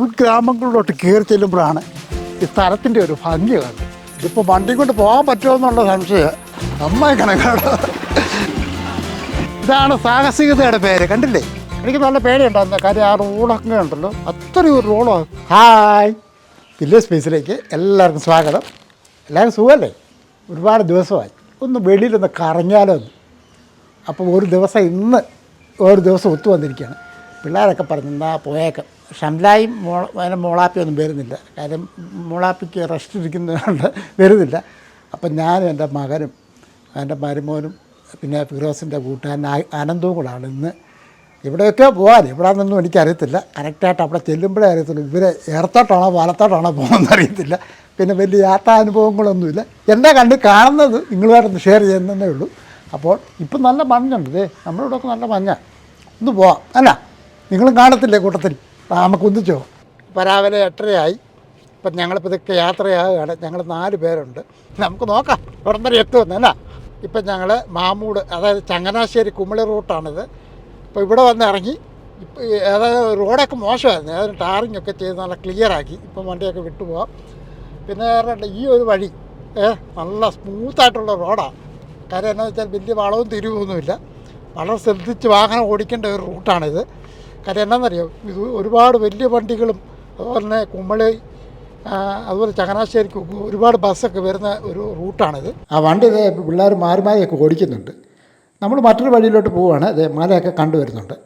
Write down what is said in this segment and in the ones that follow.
ഉൾഗ്രാമങ്ങളിലോട്ട് കയറി ചെല്ലുമ്പോഴാണ് ഈ സ്ഥലത്തിൻ്റെ ഒരു ഭംഗി കാണുന്നത്. ഇതിപ്പോൾ വണ്ടി കൊണ്ട് പോകാൻ പറ്റുമോ എന്നുള്ള സംശയം അമ്മായി കണക്കാണ്. ഇതാണ് സാഹസികതയുടെ പേര്, കണ്ടില്ലേ? എനിക്ക് നല്ല പേടിയുണ്ടാകുന്ന കാര്യം ആ റോഡൊക്കെ ഉണ്ടല്ലോ, അത്രയും ഒരു റോഡോ. ഹായ്, വില്ലേജ് സ്പേസിലേക്ക് എല്ലാവർക്കും സ്വാഗതം. എല്ലാവരും സുഖമല്ലേ? ഒരുപാട് ദിവസമായി ഒന്ന് വെളിയിലൊന്ന് കറങ്ങിയാലോ എന്ന്. അപ്പോൾ ഒരു ദിവസം ഒത്തു വന്നിരിക്കുകയാണ്. പിള്ളേരൊക്കെ പറഞ്ഞു എന്നാൽ പോയേക്കാം. ഷംലായും മോളാപ്പിയൊന്നും വരുന്നില്ല, കാര്യം മോളാപ്പിക്ക് റെസ്റ്റ് ഇരിക്കുന്നതുകൊണ്ട് വരുന്നില്ല. അപ്പം ഞാനും എൻ്റെ മകനും എൻ്റെ മരുമോനും പിന്നെ ഫിറോസിൻ്റെ കൂട്ടുകാരൻ അനന്തവും കൂടാണ് ഇന്ന്. ഇവിടെയൊക്കെ പോകാൻ എവിടെയാണെന്നൊന്നും എനിക്കറിയത്തില്ല. കറക്റ്റായിട്ട് അവിടെ ചെല്ലുമ്പോഴേ അറിയത്തുള്ളൂ ഇവരെ ഇടത്തോട്ടാണോ വലത്തോട്ടാണോ പോകുന്നതെന്ന് അറിയത്തില്ല. പിന്നെ വലിയ യാത്രാനുഭവങ്ങളൊന്നുമില്ല. എൻ്റെ കണ്ണിൽ കാണുന്നത് നിങ്ങളുമായിട്ടൊന്ന് ഷെയർ ചെയ്യുന്നതേ ഉള്ളൂ. അപ്പോൾ ഇപ്പം നല്ല മഞ്ഞുണ്ട്, നമ്മളിവിടെയൊക്കെ നല്ല മഞ്ഞാണ്. ഒന്ന് പോവാം അല്ല, നിങ്ങളും കാണത്തില്ലേ കൂട്ടത്തിൽ? നമുക്ക് ഒന്നിച്ചോ. ഇപ്പോൾ രാവിലെ 8:30 ഇപ്പം ഞങ്ങളിപ്പോൾ ഇതൊക്കെ യാത്രയാകുകയാണ്. ഞങ്ങൾ 4 പേരുണ്ട്. നമുക്ക് നോക്കാം ഇവിടം വരെ എത്തുമെന്ന് അല്ല. ഇപ്പം ഞങ്ങൾ മാമൂട്, അതായത് ചങ്ങനാശ്ശേരി കുമളി റൂട്ടാണിത്. ഇപ്പോൾ ഇവിടെ വന്ന് ഇറങ്ങി. ഇപ്പോൾ അതായത് റോഡൊക്കെ മോശമായിരുന്നു, അതായത് ടാറിങ്ങൊക്കെ ചെയ്ത് നല്ല ക്ലിയറാക്കി. ഇപ്പം വണ്ടിയൊക്കെ വിട്ടുപോകാം. പിന്നെ വേറെ ഈ ഒരു വഴി നല്ല സ്മൂത്തായിട്ടുള്ള റോഡാണ്. കാര്യം എന്നാന്ന് വെച്ചാൽ വലിയ വളവും തിരിവൊന്നുമില്ല. വളരെ ശ്രദ്ധിച്ച് വാഹനം ഓടിക്കേണ്ട ഒരു റൂട്ടാണിത്. കാര്യം എന്നാണെന്നറിയോ, ഇത് ഒരുപാട് വലിയ വണ്ടികളും അതുപോലെ തന്നെ കുമളി അതുപോലെ ചങ്ങനാശ്ശേരിക്ക് ഒരുപാട് ബസ്സൊക്കെ വരുന്ന ഒരു റൂട്ടാണിത്. ആ വണ്ടി ഇതേ പിള്ളേർ മാറിയൊക്കെ ഓടിക്കുന്നുണ്ട്. നമ്മൾ മറ്റൊരു വഴിയിലോട്ട് പോവുകയാണ്. ഇതേ മലയൊക്കെ കണ്ടുവരുന്നുണ്ട്.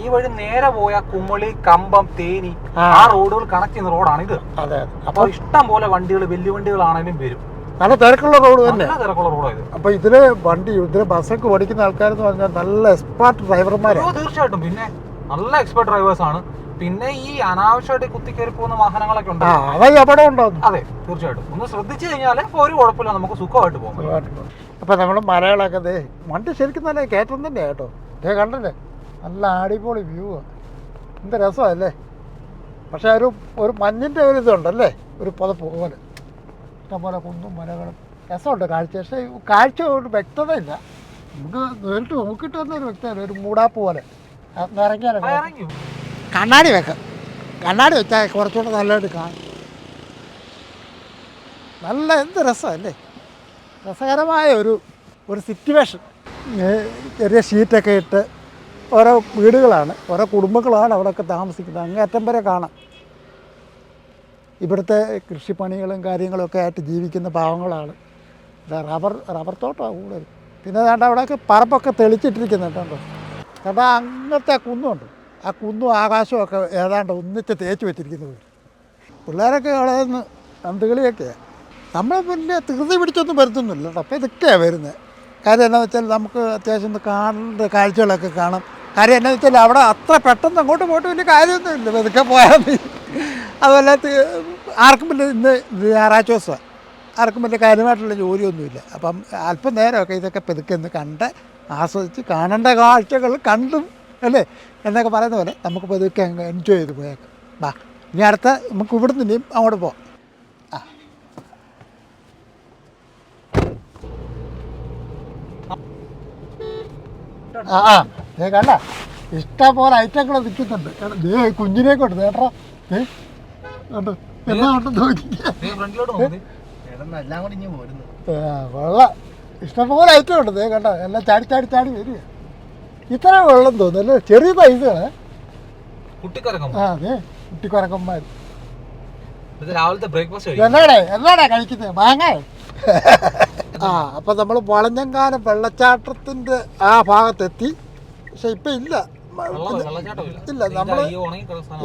ഈ വഴി നേരെ പോയ കുമളി, കമ്പം, തേനി ആ റോഡുകൾ കണക്ട് ചെയ്യുന്ന റോഡാണ് ഇത്. അതെ. അപ്പോൾ ഇഷ്ടം പോലെ വണ്ടികൾ, വലിയ വണ്ടികളാണെങ്കിലും വരും. നല്ല തിരക്കുള്ള റോഡ് തന്നെ, തിരക്കുള്ള റോഡാണ് ഇത്. അപ്പോൾ ഇതില് ബസ്സൊക്കെ ഓടിക്കുന്ന ആൾക്കാരെന്ന് പറഞ്ഞാൽ നല്ല എക്സ്പേർട്ട് ഡ്രൈവർമാരാണ്. തീർച്ചയായിട്ടും, പിന്നെ നല്ല എക്സ്പെർട്ട് ഡ്രൈവേഴ്സ് ആണ്. പിന്നെ ഈ അനാവശ്യമായിട്ട് കുത്തിക്കയറി പോകുന്ന വാഹനങ്ങളൊക്കെ ഉണ്ട്, അപകടം ഉണ്ടാകും. അതെ, തീർച്ചയായിട്ടും. ഒന്ന് ശ്രദ്ധിച്ചു കഴിഞ്ഞാൽ ഒരു കുഴപ്പമില്ല, നമുക്ക് സുഖമായിട്ട് പോകാം. അപ്പോൾ നമ്മൾ മലകളൊക്കെ വണ്ടി ശരിക്കും നല്ല കയറ്റം തന്നെയാണ് കേട്ടോ. കണ്ടല്ലേ, നല്ല അടിപൊളി വ്യൂ, എന്ത് രസമല്ലേ. പക്ഷേ ഒരു മഞ്ഞിൻ്റെ ഒരു ഇതുണ്ടല്ലേ, ഒരു പുതപ്പ് പോലെ ഇഷ്ടംപോലെ കുന്നും മലകളും രസമുണ്ട് കാഴ്ച. പക്ഷേ കാഴ്ച ഒരു വ്യക്തതയില്ല, നമുക്ക് നേരിട്ട് നോക്കിയിട്ട് വന്നൊരു വ്യക്തത, ഒരു മൂടാപ്പ് പോലെ ഇറങ്ങിയാലോ. കണ്ണാടി വെക്കാം, കണ്ണാടി വെച്ചാൽ കുറച്ചുകൂടെ നല്ലതായിട്ട് കാണും. നല്ല എന്ത് രസമല്ലേ, രസകരമായ ഒരു സിറ്റുവേഷൻ. ചെറിയ ഷീറ്റൊക്കെ ഇട്ട് ഓരോ വീടുകളാണ്, ഓരോ കുടുംബങ്ങളാണ് അവിടെയൊക്കെ താമസിക്കുന്നത്. അങ്ങേറ്റം വരെ കാണാം. ഇവിടുത്തെ കൃഷിപ്പണികളും കാര്യങ്ങളൊക്കെ ആയിട്ട് ജീവിക്കുന്ന പാവങ്ങളാണ്. റബ്ബർ തോട്ടമാണ് കൂടുതൽ. പിന്നെ വേണ്ട അവിടെയൊക്കെ പറമ്പൊക്കെ തെളിച്ചിട്ടിരിക്കുന്നുണ്ട് കേട്ടോ. ചേട്ടാ അങ്ങനത്തെ ആ കുന്നുണ്ട്, ആ കുന്നും ആകാശവും ഒക്കെ ഏതാണ്ട് ഒന്നിച്ച് തേച്ച് വെച്ചിരിക്കുന്നത്. പിള്ളേരൊക്കെ അവിടെ നിന്ന് അന്തുകളിയൊക്കെയാണ്. നമ്മൾ വലിയ ധൃതി പിടിച്ചൊന്നും വരുത്തുന്നില്ല കേട്ടോ. അപ്പോൾ ഇതൊക്കെയാണ് വരുന്നത്. കാര്യം എന്താണെന്ന് വെച്ചാൽ നമുക്ക് അത്യാവശ്യം കാണേണ്ട കാഴ്ചകളൊക്കെ കാണാം. കാര്യം എന്താണെന്ന് വെച്ചാൽ അവിടെ അത്ര പെട്ടെന്ന് അങ്ങോട്ട് പോയിട്ട് വലിയ കാര്യമൊന്നുമില്ല, ഇതൊക്കെ പോയാൽ മതി. അതുപോലെ ആർക്കും വലിയ ഇന്ന് ഞായറാഴ്ച ദിവസമാണ്, ആർക്കും വലിയ കാര്യമായിട്ടുള്ള ജോലിയൊന്നുമില്ല. അപ്പം അല്പം നേരമൊക്കെ ഇതൊക്കെ പെതുക്കെ ഒന്ന് കണ്ട് ആസ്വദിച്ച് കാണേണ്ട കാഴ്ചകൾ കണ്ടും അല്ലേ എന്നൊക്കെ പറയുന്ന പോലെ നമുക്ക് പെതുക്കെ അങ്ങ് എൻജോയ് ചെയ്ത് പോയേക്കാം. ബാ, ഇനി അടുത്ത നമുക്ക് ഇവിടുന്ന് ഇനിയും അങ്ങോട്ട് പോകാം. കണ്ട ഇഷ്ടം പോലെ ഐറ്റങ്ങൾ നിൽക്കുന്നുണ്ട്. കുഞ്ഞിനെ കൊണ്ട് കേട്ടോ, വെള്ളം ഇഷ്ടംപോലെ ഐറ്റം ഉണ്ട്. കണ്ട എല്ലാം ചാടി വരിക. ഇത്ര വെള്ളം തോന്നുന്നു, ചെറിയ സൈസാണ്. അതെ, കുട്ടിക്കുരക്കന്മാർ. എന്നാടാ കഴിക്കുന്നത്? മാങ്ങ. അപ്പം നമ്മൾ വളഞ്ഞങ്കാലം വെള്ളച്ചാട്ടത്തിൻ്റെ ആ ഭാഗത്തെത്തി. പക്ഷെ ഇപ്പം ഇല്ല,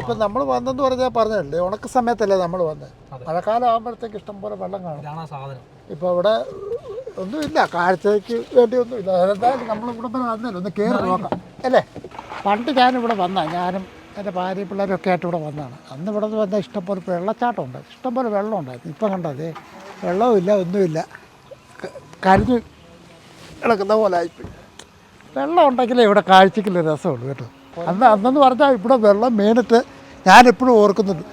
ഇപ്പം നമ്മൾ വന്നെന്ന് പറഞ്ഞല്ലേ ഉണക്ക സമയത്തല്ലേ നമ്മൾ വന്നത്. മഴക്കാലം ആകുമ്പോഴത്തേക്ക് ഇഷ്ടംപോലെ വെള്ളം കാണും. ഇപ്പോൾ ഇവിടെ ഒന്നുമില്ല, കാഴ്ചയ്ക്ക് വേണ്ടിയൊന്നുമില്ല. അതെന്തായാലും നമ്മളിവിടെ വന്നല്ലോ, ഒന്ന് കയറി നോക്കാം അല്ലേ. പണ്ട് ഞാനിവിടെ ഞാനും എൻ്റെ ഭാര്യ പിള്ളേരൊക്കെ ആയിട്ട് ഇവിടെ വന്നതാണ്. അന്ന് ഇവിടെ നിന്ന് വന്നാൽ ഇഷ്ടംപോലെ വെള്ളച്ചാട്ടം ഉണ്ട്, ഇഷ്ടംപോലെ വെള്ളം ഉണ്ടായിരുന്നു. ഇപ്പം കണ്ടതേ വെള്ളവുമില്ല, ഒന്നുമില്ല, കരിഞ്ഞ് കിടക്കുന്ന പോലെ ആയിപ്പോയി. വെള്ളം ഉണ്ടെങ്കിലേ ഇവിടെ കാഴ്ചയ്ക്കുള്ള രസമുള്ളൂ കേട്ടോ. അന്നെന്ന് പറഞ്ഞാൽ ഇവിടെ വെള്ളം മേനിട്ട് ഞാനെപ്പോഴും ഓർക്കുന്നുണ്ട്.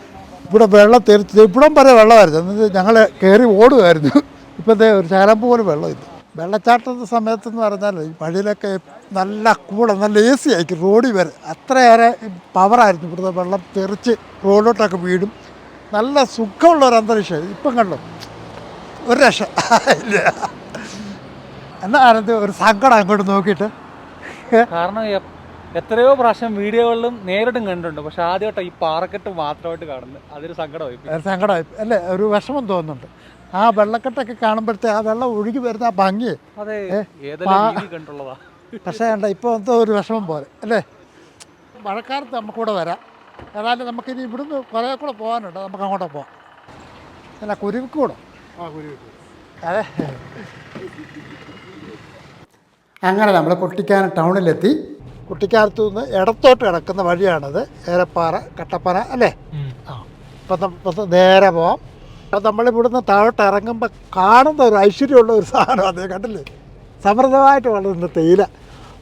ഇവിടെ വെള്ളം തെറിച്ച് ഇവിടം വരെ വെള്ളമായിരുന്നു. എന്നിട്ട് ഞങ്ങൾ കയറി ഓടുമായിരുന്നു. ഇപ്പോഴത്തെ ഒരു ശകലം പോലും വെള്ളമില്ല. വെള്ളച്ചാട്ടത്തെ സമയത്തെന്ന് പറഞ്ഞാൽ ഈ വഴിയിലൊക്കെ നല്ല നല്ല AC ആയിരിക്കും റോഡിൽ വരെ. അത്രയേറെ പവറായിരുന്നു. ഇവിടുത്തെ വെള്ളം തെറിച്ച് റോഡിലോട്ടൊക്കെ വീടും. നല്ല സുഖമുള്ളൊരു അന്തരീക്ഷം. ഇപ്പം കണ്ടോ ഒരു രക്ഷ ഇല്ല. എന്നാ ആനന്ദ് ഒരു സങ്കടം അങ്ങോട്ട് നോക്കിയിട്ട്. കാരണം എത്രയോ പ്രാവശ്യം വീഡിയോകളിലും നേരിട്ടും കണ്ടിട്ടുണ്ട്, പക്ഷെ ആദ്യമായിട്ട് ഈ പാറക്കെട്ട് മാത്രമായിട്ട് കാണുന്നത് അതൊരു സങ്കടമായി അല്ലേ, ഒരു വിഷമം തോന്നുന്നുണ്ട്. ആ വെള്ളക്കെട്ടൊക്കെ കാണുമ്പോഴത്തെ ആ വെള്ളം ഒഴുകി വരുന്ന ആ ഭംഗി. പക്ഷേ വേണ്ട ഇപ്പോൾ എന്തോ ഒരു വിഷമം പോലെ അല്ലേ. മഴക്കാലത്ത് നമുക്കിവിടെ വരാം. ഏതായാലും നമുക്കിനി ഇവിടുന്ന് കുറേ കൂടെ പോകാനുണ്ട്. നമുക്ക് അങ്ങോട്ട് പോകാം. അല്ല കുരുവിക്കൂടോ? അതെ. അങ്ങനെ നമ്മൾ കുട്ടിക്കാനം ടൗണിലെത്തി. കുട്ടിക്കാനത്തു നിന്ന് ഇടത്തോട്ട് കിടക്കുന്ന വഴിയാണത്. ഏലപ്പാറ കട്ടപ്പന അല്ലേ. ഇപ്പം നേരെ പോവാം. അപ്പം നമ്മളിവിടുന്ന് താഴോട്ട് ഇറങ്ങുമ്പോൾ കാണുന്ന ഒരു ഐശ്വര്യമുള്ള ഒരു സാധനം അതേ കണ്ടില്ലേ, സമൃദ്ധമായിട്ട് വളരുന്ന തേയില.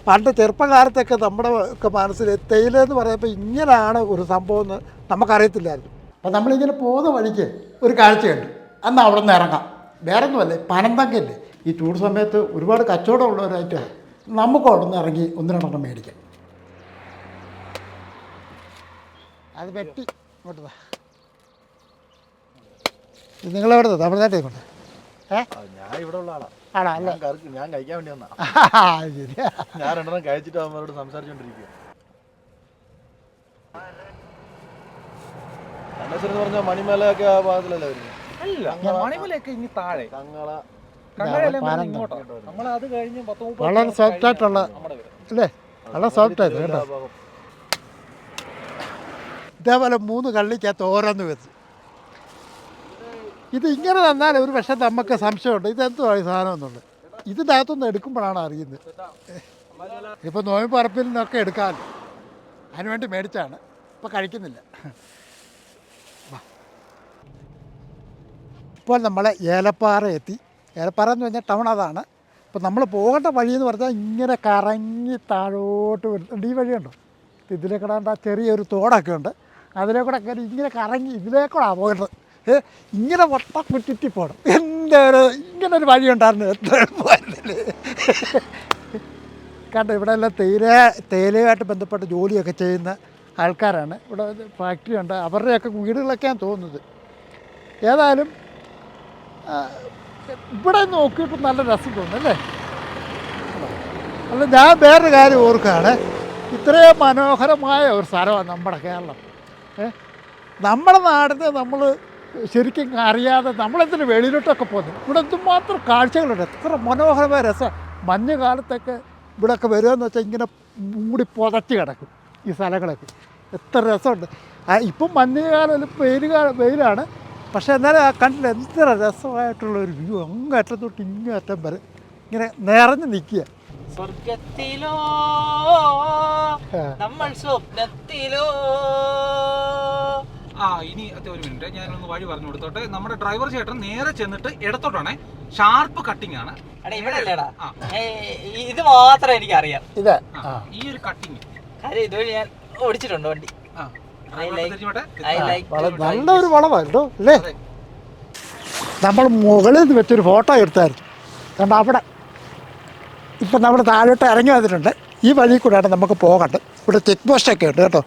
പണ്ട് ചെറുപ്പകാലത്തൊക്കെ നമ്മുടെ ഒക്കെ മനസ്സിൽ തേയില എന്ന് പറയുമ്പോൾ ഇങ്ങനെയാണ് ഒരു സംഭവം എന്ന് നമുക്കറിയത്തില്ലായിരുന്നു. അപ്പം നമ്മളിങ്ങനെ പോകുന്ന വഴിക്ക് ഒരു കാഴ്ചയുണ്ട്. അന്ന് അവിടെ നിന്ന് ഇറങ്ങാം. വേറൊന്നുമല്ലേ, പനന്തങ്കല്ലേ. ഈ ചൂട് സമയത്ത് ഒരുപാട് കച്ചവടമുള്ളവരായിട്ട് നമുക്ക് അവിടെ നിന്ന് ഇറങ്ങി 1-2 മേടിക്കാം. അത് വെട്ടി ഇങ്ങോട്ട് വാ. നിങ്ങളെവിടെ തമിഴ്നാട്ടിൽ കൊണ്ട് ഞാൻ ഇവിടെ ഉള്ള ആളാ. ആണോ അല്ലേ? ഞാൻ കഴിക്കാൻ വേണ്ടി വന്നാ. ശരിയാ. ഞാൻ 2 കഴിച്ചിട്ട് അവന്മാരോട് സംസാരിച്ചോണ്ടിരിക്കുക. കണ്ണേശ്വരം പറഞ്ഞ മണിമലയൊക്കെ ആ ഭാഗത്തിലല്ലേ വരുന്നത്? മണിമലയൊക്കെ ഇനി താഴെ വളരെ സോഫ്റ്റ് ആയിട്ടുള്ള അല്ലേ, വളരെ സോഫ്റ്റ് ആയിട്ട് കേട്ടോ. ഇതേപോലെ 3 കള്ളിക്കകത്ത് ഓരോന്ന് വെച്ച് ഇത് ഇങ്ങനെ തന്നാൽ ഒരു പക്ഷേ നമുക്ക് സംശയമുണ്ട് ഇതെന്തുവാ ഈ സാധനം എന്നുള്ളത്. ഇതിൻ്റെ അകത്തുനിന്ന് എടുക്കുമ്പോഴാണ് അറിയുന്നത്. ഇപ്പോൾ നോയമ്പ് പറപ്പിൽ നിന്നൊക്കെ എടുക്കാമല്ലോ, അതിനുവേണ്ടി മേടിച്ചാണ്. ഇപ്പോൾ കഴിക്കുന്നില്ല. ഇപ്പോൾ നമ്മൾ ഏലപ്പാറ എത്തി. ഏലപ്പാറ എന്ന് പറഞ്ഞാൽ ടൗൺ അതാണ്. അപ്പോൾ നമ്മൾ പോകേണ്ട വഴിയെന്ന് പറഞ്ഞാൽ ഇങ്ങനെ കറങ്ങി താഴോട്ട് വരുന്നുണ്ട്. ഈ വഴിയുണ്ടോ, ഇതിലേ കൂടെ ചെറിയൊരു തോടൊക്കെ ഉണ്ട്. അതിലേ കൂടെ കയറി ഇങ്ങനെ കറങ്ങി ഇതിലേക്കൂടാണ് പോകേണ്ടത്. ഇങ്ങനെ വട്ടം കുറ്റിറ്റി പോകണം. എൻ്റെ ഇങ്ങനൊരു വഴിയുണ്ടായിരുന്നു. എത്ര എളുപ്പമായിരുന്നില്ലേ. കണ്ടോ, ഇവിടെ എല്ലാം തേയിലയുമായിട്ട് ബന്ധപ്പെട്ട് ജോലിയൊക്കെ ചെയ്യുന്ന ആൾക്കാരാണ്. ഇവിടെ ഫാക്ടറി ഉണ്ട്, അവരുടെയൊക്കെ വീടുകളൊക്കെയാണ് തോന്നുന്നത്. ഏതായാലും ഇവിടെ നോക്കിയിട്ട് നല്ല രസം തോന്നുന്നല്ലേ. അല്ല, ഞാൻ വേറൊരു കാര്യം ഓർക്കുകയാണ്. ഇത്രയും മനോഹരമായ ഒരു സ്ഥലമാണ് നമ്മുടെ കേരളം. നമ്മുടെ നാടിനെ നമ്മൾ ശരിക്കും അറിയാതെ നമ്മളെന്തിനു വെളിയിലോട്ടൊക്കെ പോകുന്നു. ഇവിടെ എന്തുമാത്രം കാഴ്ചകളുണ്ട്, എത്ര മനോഹരമായ രസം. മഞ്ഞ് കാലത്തൊക്കെ ഇവിടെയൊക്കെ വരുമെന്ന് വെച്ചാൽ ഇങ്ങനെ മൂടി പുതച്ച് കിടക്കും ഈ സ്ഥലങ്ങളൊക്കെ. എത്ര രസമുണ്ട്. ഇപ്പം മഞ്ഞുകാലം വെയിലാണ്, പക്ഷേ എന്നാലും ആ കണ്ടില്ല എത്ര രസമായിട്ടുള്ളൊരു വ്യൂ. അങ്ങറ്റം തൊട്ട് ഇങ്ങറ്റം വരെ ഇങ്ങനെ നിറഞ്ഞ് നിൽക്കുക. സ്വർഗത്തിലോ നമ്മൾ സ്വപ്നത്തിലോ. ഇനി ഒരു മിനിറ്റ്, ഞാനൊന്ന് വഴി പറഞ്ഞു കൊടുത്തോട്ടെ. നമ്മുടെ ഡ്രൈവർ ചേട്ടൻ നേരെ ചെന്നിട്ട് ഇടത്തോട്ടാണ്, ഷാർപ്പ് കട്ടിങ് ആണ്. ഇവിടെ അല്ലേടാ, ഇത് മാത്രം എനിക്കറിയാം. ഇത് ഈ ഒരു കട്ടിങ് കാര്യം ഇതുവഴി ഞാൻ ഓടിച്ചിട്ടുണ്ട് വണ്ടി. നല്ലൊരു വളമായിരുന്നു അല്ലേ. നമ്മൾ മുകളിൽ നിന്ന് വെച്ചൊരു ഫോട്ടോ എടുത്തായിരുന്നു. കണ്ട അവിടെ ഇപ്പം നമ്മൾ താഴോട്ട് ഇറങ്ങി വന്നിട്ടുണ്ട്. ഈ വഴി കൂടെയാണ് നമുക്ക് പോകേണ്ടത്. ഇവിടെ ചെക്ക് പോസ്റ്റൊക്കെ ഉണ്ട് കേട്ടോ.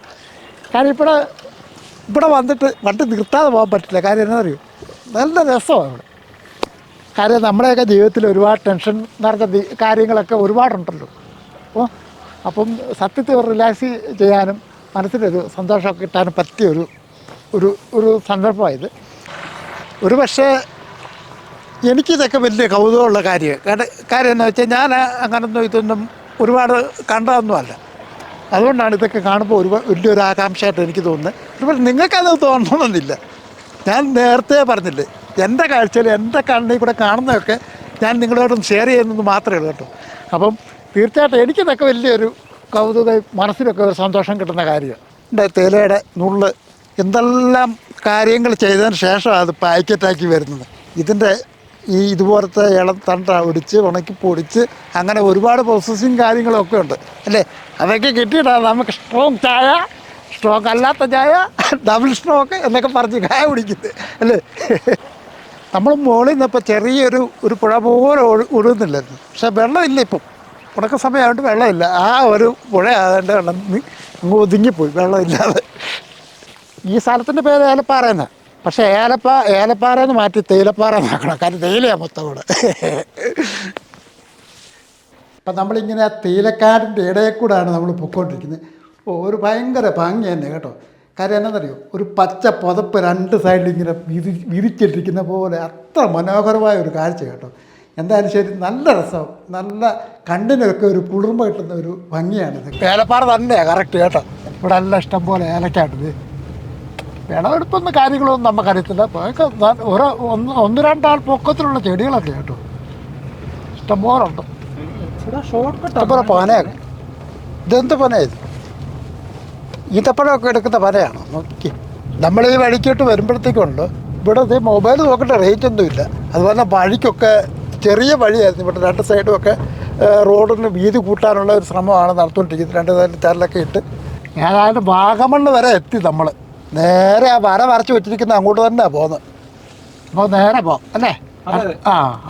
കാര്യം ഇവിടെ വന്നിട്ട് വണ്ടി നിർത്താതെ പോകാൻ പറ്റില്ല. കാര്യം എന്താ അറിയോ, നല്ല രസമാണ് ഇവിടെ. കാര്യം നമ്മുടെയൊക്കെ ജീവിതത്തിൽ ഒരുപാട് ടെൻഷൻ നിറഞ്ഞ കാര്യങ്ങളൊക്കെ ഒരുപാടുണ്ടല്ലോ. അപ്പം സത്യത്തിൽ റിലാക്സ് ചെയ്യാനും മനസ്സിലൊരു സന്തോഷമൊക്കെ കിട്ടാനും പറ്റിയ ഒരു സന്ദർഭമായത്. ഒരു പക്ഷേ എനിക്കിതൊക്കെ വലിയ കൗതുകമുള്ള കാര്യമാണ്. കാര്യം എന്താ വെച്ചാൽ ഞാൻ അങ്ങനൊന്നും ഇതൊന്നും ഒരുപാട് കണ്ടതൊന്നുമല്ല. അതുകൊണ്ടാണ് ഇതൊക്കെ കാണുമ്പോൾ വലിയൊരു ആകാംക്ഷയായിട്ട് എനിക്ക് തോന്നുന്നത്. ഒരുപാട് നിങ്ങൾക്കത് തോന്നണമെന്നില്ല. ഞാൻ നേരത്തെ പറഞ്ഞില്ലേ, എൻ്റെ കാഴ്ചയിൽ എൻ്റെ കണ്ണിൽ കൂടെ കാണുന്നതൊക്കെ ഞാൻ നിങ്ങളോടൊന്ന് ഷെയർ ചെയ്യുന്നത് മാത്രമേ ഉള്ളൂ കേട്ടോ. അപ്പം തീർച്ചയായിട്ടും എനിക്കിതൊക്കെ വലിയൊരു കൗതുകം, മനസ്സിലൊക്കെ ഒരു സന്തോഷം കിട്ടുന്ന കാര്യമാണ്. എൻ്റെ തേയിലയുടെ നുള്ള് എന്തെല്ലാം കാര്യങ്ങൾ ചെയ്തതിന് ശേഷം അത് പാക്കറ്റാക്കി വരുന്നത്. ഇതിൻ്റെ ഇതുപോലത്തെ ഇളം തണ്ട ഒടിച്ച് ഉണക്കി പൊടിച്ച് അങ്ങനെ ഒരുപാട് പ്രോസസ്സിങ് കാര്യങ്ങളൊക്കെ ഉണ്ട് അല്ലേ. അതൊക്കെ കിട്ടിയിട്ടാണ് നമുക്ക് സ്ട്രോങ് ചായ, സ്ട്രോങ് അല്ലാത്ത ചായ, ഡബിൾ സ്ട്രോക്ക് എന്നൊക്കെ പറഞ്ഞ് ചായ കുടിക്കുന്നത് അല്ലേ. നമ്മൾ മുകളിൽ നിന്നപ്പോൾ ചെറിയൊരു പുഴ പോലെ ഒഴുകുന്നില്ലായിരുന്നു. പക്ഷെ വെള്ളമില്ല ഇപ്പം, ഉണക്ക സമയമായിട്ട് വെള്ളമില്ല. ആ ഒരു പുഴ ആയതുകൊണ്ട് വെള്ളം അങ്ങ് ഒതുങ്ങിപ്പോയി വെള്ളമില്ലാതെ. ഈ സ്ഥലത്തിൻ്റെ പേര് ഏലപ്പാറ എന്നാണ്. പക്ഷേ ഏലപ്പാറ എന്ന് മാറ്റി തേയിലപ്പാറ എന്നാക്കണം, കാര്യം തേയിലയാണ് മൊത്തം കൂടെ. അപ്പം നമ്മളിങ്ങനെ തേയിലക്കാടിൻ്റെ ഇടയിൽ കൂടെയാണ് നമ്മൾ പൊയ്ക്കൊണ്ടിരിക്കുന്നത്. ഒരു ഭയങ്കര ഭംഗി തന്നെ കേട്ടോ. കാര്യം എന്നാണെന്നറിയോ, ഒരു പച്ച പുതപ്പ് രണ്ട് സൈഡിൽ ഇങ്ങനെ വിരിച്ചിട്ടിരിക്കുന്ന പോലെ അത്ര മനോഹരമായ ഒരു കാഴ്ച കേട്ടോ. എന്തായാലും ശരി, നല്ല രസം, നല്ല കണ്ണിനൊക്കെ ഒരു കുളിർമ കിട്ടുന്ന ഒരു ഭംഗിയാണിത്. ഏലപ്പാറ തന്നെയാണ് കറക്റ്റ് കേട്ടോ. ഇവിടെ എല്ലാം ഇഷ്ടം പോലെ ഏലക്കാണിത്. വിളവെടുപ്പൊന്ന കാര്യങ്ങളൊന്നും നമുക്കറിയത്തില്ല. ഒന്ന് രണ്ടാൾ പൊക്കത്തിലുള്ള ചെടികളൊക്കെ കേട്ടോ ഇഷ്ടംപോലെ ഉണ്ട്. ഇഷ്ടംപോലെ പനയൊക്കെ. ഇതെന്ത് പനയത്? ഈത്തപ്പഴമൊക്കെ എടുക്കുന്ന പനയാണോ? നോക്കി നമ്മൾ ഈ വഴിക്കോട്ട് വരുമ്പോഴത്തേക്കുണ്ട് ഇവിടെ ഇത് മൊബൈൽ നോക്കേണ്ട റേഞ്ച് ഒന്നുമില്ല. അതുപോലെ വഴിക്കൊക്കെ ചെറിയ വഴിയായിരുന്നു. ഇവിടെ രണ്ട് സൈഡും ഒക്കെ റോഡിന് വീതി കൂട്ടാനുള്ള ഒരു ശ്രമമാണ് നടത്തുകൊണ്ടിരിക്കുന്നത്. രണ്ട് സൈഡിൽ ചരലൊക്കെ ഇട്ട് ഏതായാലും വാഗമണ്ണ് വരെ എത്തി. നമ്മൾ നേരെ ആ വര വരച്ച് വെച്ചിരിക്കുന്ന അങ്ങോട്ട് തന്നെയാണ് പോകുന്നത്. അപ്പോൾ നേരെ പോകാം അല്ലേ?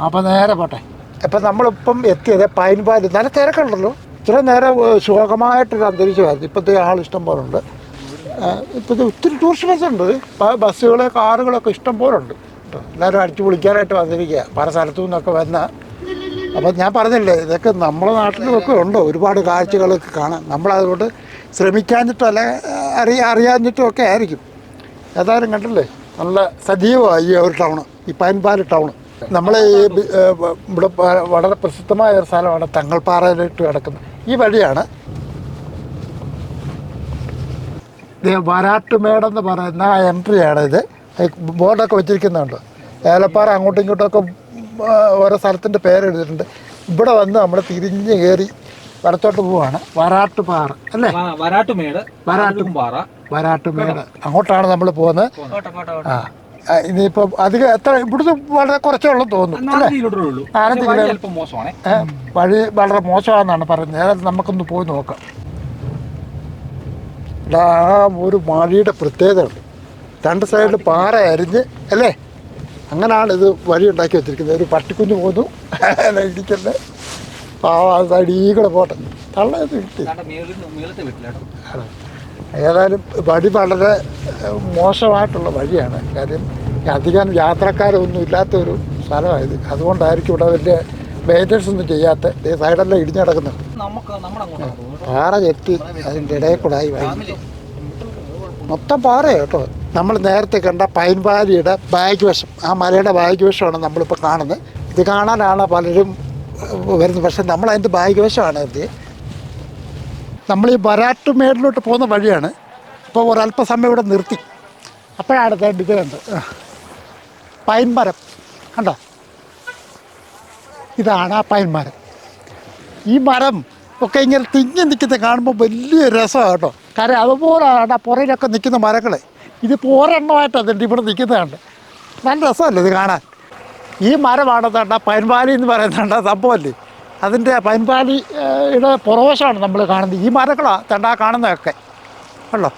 അപ്പോൾ നേരെ പോട്ടെ. അപ്പം നമ്മളിപ്പം എത്തിയത് പൈൻപാലി. നല്ല തിരക്കുണ്ടല്ലോ. ഇത്ര നേരം ശോകമായിട്ടൊരു അന്തരീക്ഷമായിരുന്നു. ഇപ്പോഴത്തെ ആളിഷ്ടം പോലെ ഉണ്ട്. ഇപ്പോഴത്തെ ഒത്തിരി ടൂറിസ്റ്റ് ബസ്സുണ്ട്, ബസ്സുകൾ കാറുകളൊക്കെ ഇഷ്ടം പോലെ ഉണ്ട് കേട്ടോ. എല്ലാവരും അടിച്ചു പൊളിക്കാനായിട്ട് വന്നിരിക്കുക പല സ്ഥലത്തു നിന്നൊക്കെ വന്ന. അപ്പം ഞാൻ പറഞ്ഞില്ലേ, ഇതൊക്കെ നമ്മുടെ നാട്ടിലുമൊക്കെ ഉണ്ട് ഒരുപാട് കാഴ്ചകളൊക്കെ കാണാൻ. നമ്മളതുകൊണ്ട് ശ്രമിക്കാഞ്ഞിട്ടോ അല്ലെ അറിയാഞ്ഞിട്ടും ഒക്കെ ആയിരിക്കും. ഏതായാലും കണ്ടില്ലേ, നല്ല സജീവമായി ഈ ഒരു ടൗണ്, ഈ പൈൻപാലി ടൗണ്. നമ്മൾ ഈ ഇവിടെ വളരെ പ്രസിദ്ധമായ ഒരു സ്ഥലമാണ് തങ്ങൾപ്പാറയിലിട്ട് കിടക്കുന്നത്. ഈ വഴിയാണ് വരാട്ടുമേടെന്ന് പറയുന്ന ആ എൻട്രിയാണ് ഇത്. ബോർഡൊക്കെ വെച്ചിരിക്കുന്നുണ്ട്. ഏലപ്പാറ അങ്ങോട്ടും ഇങ്ങോട്ടൊക്കെ ഓരോ സ്ഥലത്തിൻ്റെ പേരെഴുതിയിട്ടുണ്ട്. ഇവിടെ വന്ന് നമ്മൾ തിരിഞ്ഞ് കയറി വടത്തോട്ട് പോവാണ്. വരാട്ടുപാറ അല്ലേ? വരാട്ടുമേട് അങ്ങോട്ടാണ് നമ്മൾ പോകുന്നത്. ഇനിയിപ്പോൾ അധികം എത്ര ഇവിടുന്ന് വളരെ കുറച്ചേ ഉള്ളൂ തോന്നുന്നു അല്ലേ? 5 കിലോമീറ്റർ. വഴി വളരെ മോശമാണെന്നാണ് പറയുന്നത്. ഏതായാലും നമുക്കൊന്ന് പോയി നോക്കാം. ആ ഒരു വഴിയുടെ പ്രത്യേകത ഉണ്ട്. രണ്ട് സൈഡിൽ പാറ അരിഞ്ഞ് അല്ലേ, അങ്ങനെയാണ് ഇത് വഴി ഉണ്ടാക്കി വെച്ചിരിക്കുന്നത്. ഒരു പട്ടിക്കുഞ്ഞ് പോന്നു ഇരിക്കല്ലേ, സൈഡിൽ കൂടെ പോട്ടെ. തള്ളത് കിട്ടി. ഏതായാലും വഴി വളരെ മോശമായിട്ടുള്ള വഴിയാണ്. കാര്യം അധികം യാത്രക്കാരൊന്നും ഇല്ലാത്തൊരു സ്ഥലമായത്. അതുകൊണ്ടായിരിക്കും ഇവിടെ വലിയ മെയിൻ്റനൻസ് ഒന്നും ചെയ്യാത്ത. സൈഡെല്ലാം ഇടിഞ്ഞു കിടക്കുന്നുണ്ട്. പാറ ചെത്തി അതിൻ്റെ ഇടയിൽ കൂടെ ആയി വഴി മൊത്തം പാറയാണ് കേട്ടോ. നമ്മൾ നേരത്തെ കണ്ട പൈൻവാലിയുടെ ബാഗ് വശം, ആ മലയുടെ ബാഗ് വശമാണ് നമ്മളിപ്പോൾ കാണുന്നത്. ഇത് കാണാനാണ് പലരും വരുന്നത്. പക്ഷേ നമ്മളതിൻ്റെ ബാഗ് വശമാണ് ഇത്. നമ്മൾ ഈ വരാട്ടുമേടിലോട്ട് പോകുന്ന വഴിയാണ്. ഇപ്പോൾ ഒരല്പസമയം ഇവിടെ നിർത്തി. അപ്പോഴാണ് ഇത് കണ്ട് പൈൻമരം കണ്ടോ. ഇതാണ് ആ പൈൻമരം. ഈ മരം ഒക്കെ ഇങ്ങനെ തിങ്ങി നിൽക്കുന്നത് കാണുമ്പോൾ വലിയ രസമാണ് കേട്ടോ. കാര്യം അതുപോലെയാണ് പുറയിലൊക്കെ നിൽക്കുന്ന മരങ്ങൾ. ഇത് പോരെണ്ണമായിട്ട് അതിൻ്റെ ഇവിടെ നിൽക്കുന്നതാണ്. നല്ല രസമല്ലേ ഇത് കാണാൻ. ഈ മരമാണ് തണ്ട പൈൻവാലി എന്ന് പറയുന്നുണ്ട് സംഭവമല്ലേ. അതിൻ്റെ പൈൻവാലിയുടെ പുറവശമാണ് നമ്മൾ കാണുന്നത്. ഈ മരങ്ങളാണ് തണ്ട കാണുന്നതൊക്കെ ഉള്ളോ.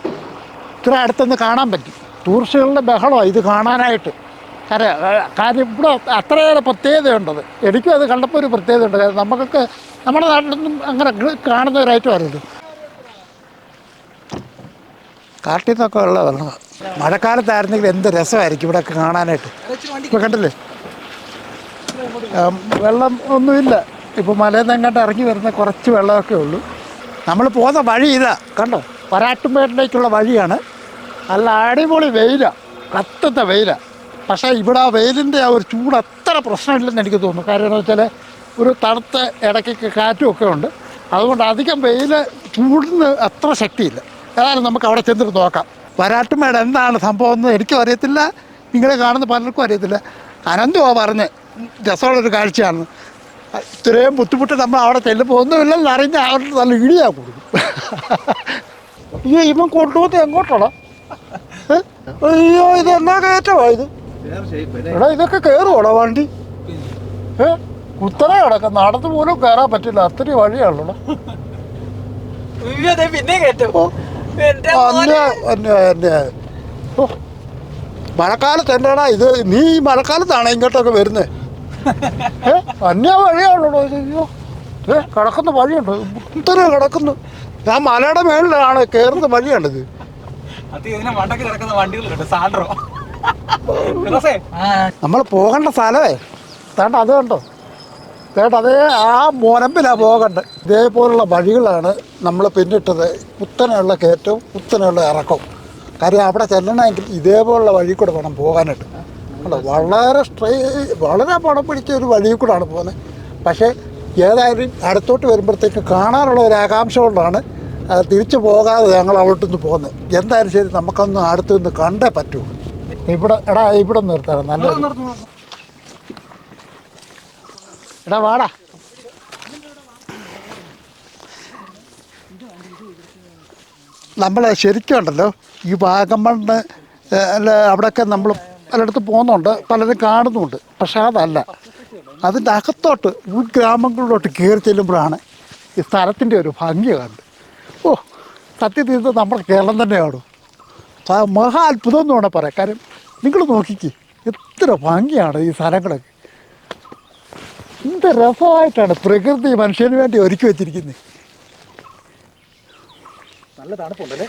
ഇത്ര അടുത്തൊന്ന് കാണാൻ പറ്റും. ടൂറിസ്റ്റുകളുടെ ബഹളമാണ് ഇത് കാണാനായിട്ട്. കാര്യം ഇവിടെ അത്രയേറെ പ്രത്യേകതയുണ്ടത്. എനിക്കും അത് കണ്ടപ്പോൾ ഒരു പ്രത്യേകതയുണ്ട്. കാര്യം നമുക്കൊക്കെ നമ്മുടെ നാട്ടിലൊന്നും അങ്ങനെ കാണുന്ന ഒരു ഐറ്റം അറിയില്ല. കാട്ടിൽ നിന്നൊക്കെ ഉള്ള വെള്ളമാണ്. മഴക്കാലത്തായിരുന്നെങ്കിൽ എന്ത് രസമായിരിക്കും ഇവിടെയൊക്കെ കാണാനായിട്ട്. ഇപ്പോൾ കണ്ടില്ലേ, വെള്ളം ഒന്നുമില്ല. ഇപ്പോൾ മലയിൽ നിന്ന് എങ്ങോട്ട് ഇറങ്ങി വരുന്ന കുറച്ച് വെള്ളമൊക്കെ ഉള്ളൂ. നമ്മൾ പോകുന്ന വഴി ഇതാ കണ്ടോ, വരാട്ടുമേട്ടിലേക്കുള്ള വഴിയാണ്. നല്ല അടിപൊളി വെയിലാണ്, കത്തുന്ന വെയിലാണ്. പക്ഷേ ഇവിടെ ആ വെയിലിൻ്റെ ആ ഒരു ചൂട് അത്ര പ്രശ്നമില്ലെന്ന് എനിക്ക് തോന്നുന്നു. കാര്യം എന്ന് വെച്ചാൽ ഒരു തണുത്ത ഇടയ്ക്കൊക്കെ കാറ്റും ഒക്കെ ഉണ്ട്. അതുകൊണ്ട് അധികം വെയിൽ ചൂടിന് അത്ര ശക്തിയില്ല. ഏതായാലും നമുക്ക് അവിടെ ചെന്നിട്ട് നോക്കാം. വരാട്ടുമേട് എന്താണ് സംഭവം എന്ന് എനിക്കും അറിയത്തില്ല, നിങ്ങളെ കാണുന്ന പലർക്കും അറിയത്തില്ല. അനന്തുവാ പറഞ്ഞ് രസമുള്ളൊരു കാഴ്ചയാണ്. ഇത്രയും ബുദ്ധിമുട്ട് നമ്മൾ അവിടെ ചെല്ലുമ്പോൾ ഒന്നുമില്ലെന്ന് അറിഞ്ഞ് അവർക്ക് നല്ല ഇടിയാ കൊടുക്കും. അയ്യോ, ഇവൻ കൊണ്ടുപോകുന്നത് എങ്ങോട്ടാണോ? അയ്യോ, ഇതെന്നാ കയറ്റമാ ഇത്? എടാ, ഇതൊക്കെ കയറുവാണോ വണ്ടി? കുത്തനെ കിടക്കാം, നടന്നു പോലും കയറാൻ പറ്റില്ല, അത്രയും വഴിയാണല്ലോ. മഴക്കാലത്ത് എന്നാടാ ഇത്, നീ ഈ മഴക്കാലത്താണ് ഇങ്ങോട്ടൊക്കെ വരുന്നത്? അന്യ വഴിയാണല്ലോ അയ്യോ. കിടക്കുന്ന വഴിയുണ്ട്, ഇത്ര കിടക്കുന്നു. ഞാൻ മലയുടെ മേളിലാണ് കയറുന്ന വഴിയാണിത്. നമ്മൾ പോകേണ്ട സ്ഥലമേ തേണ്ട അത് കണ്ടോ, തേണ്ട അതേ ആ മുനമ്പിലാണ് പോകേണ്ടത്. ഇതേപോലുള്ള വഴികളാണ് നമ്മൾ പിന്നിട്ടത്. കുത്തനെയുള്ള കയറ്റവും കുത്തനെയുള്ള ഇറക്കവും. കാര്യം അവിടെ ചെല്ലണമെങ്കിൽ ഇതേപോലുള്ള വഴി കൂടെ വേണം പോകാനായിട്ട്. വളരെ വളരെ പണം പിടിച്ച ഒരു വഴി കൂടാണ് പോകുന്നത്. പക്ഷേ ഏതായാലും അടുത്തോട്ട് വരുമ്പോഴത്തേക്ക് കാണാനുള്ള ഒരു ആകാംക്ഷ കൊണ്ടാണ് തിരിച്ചു പോകാതെ ഞങ്ങൾ അവിടോട്ട് നിന്ന് പോകുന്നത്. എന്തായാലും ശരി, നമുക്കൊന്ന് അടുത്ത് നിന്ന് കണ്ടേ പറ്റൂ. ഇവിടെ എടാ ഇവിടെ നിർത്തണം, നല്ല എടാ വാടാ. നമ്മൾ ശരിക്കും ഉണ്ടല്ലോ ഈ വാഗമണ്ണ് അല്ല അവിടെയൊക്കെ നമ്മൾ പലയിടത്ത് പോകുന്നുണ്ട്, പലരും കാണുന്നുമുണ്ട്. പക്ഷെ അതല്ല, അതിൻ്റെ അകത്തോട്ട് ഉൾഗ്രാമങ്ങളിലോട്ട് കയറി ചെല്ലുമ്പോഴാണ് ഈ സ്ഥലത്തിൻ്റെ ഒരു ഭംഗി കണ്ട്. ഓ സത്യത്തിൽ ഇത് നമ്മുടെ കേരളം തന്നെയാണ്. മഹാ അത്ഭുതം എന്ന് വേണേൽ പറയാം. കാര്യം നിങ്ങൾ നോക്കിക്ക്, എത്ര ഭംഗിയാണ് ഈ സ്ഥലങ്ങളൊക്കെ. എന്ത് രസമായിട്ടാണ് പ്രകൃതി മനുഷ്യന് വേണ്ടി ഒരുക്കി വെച്ചിരിക്കുന്നത്. നല്ല തണുപ്പുണ്ടല്ലേ,